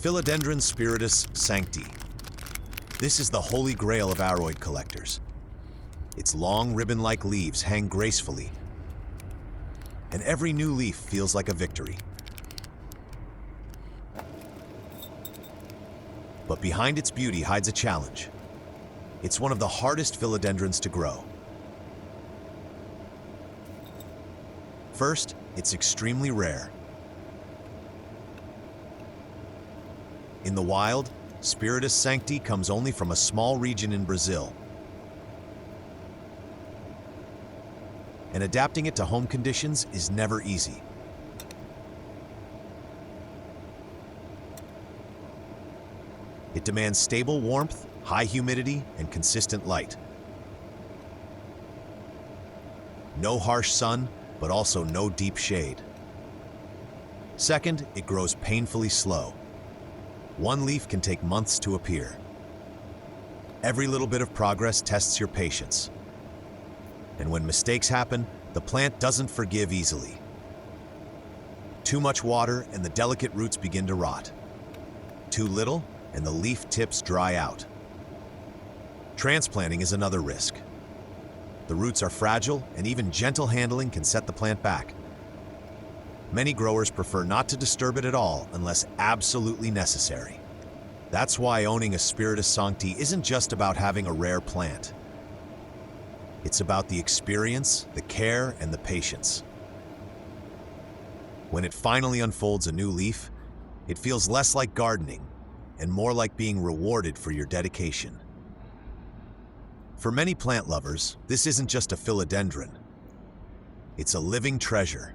Philodendron Spiritus Sancti. This is the holy grail of aroid collectors. Its long, ribbon-like leaves hang gracefully, and every new leaf feels like a victory. But behind its beauty hides a challenge. It's one of the hardest philodendrons to grow. First, it's extremely rare. In the wild, Spiritus Sancti comes only from a small region in Brazil. And adapting it to home conditions is never easy. It demands stable warmth, high humidity, and consistent light. No harsh sun, but also no deep shade. Second, it grows painfully slow. One leaf can take months to appear. Every little bit of progress tests your patience. And when mistakes happen, the plant doesn't forgive easily. Too much water and the delicate roots begin to rot. Too little and the leaf tips dry out. Transplanting is another risk. The roots are fragile, and even gentle handling can set the plant back. Many growers prefer not to disturb it at all unless absolutely necessary. That's why owning a Spiritus Sancti isn't just about having a rare plant. It's about the experience, the care, and the patience. When it finally unfolds a new leaf, it feels less like gardening and more like being rewarded for your dedication. For many plant lovers, this isn't just a philodendron. It's a living treasure,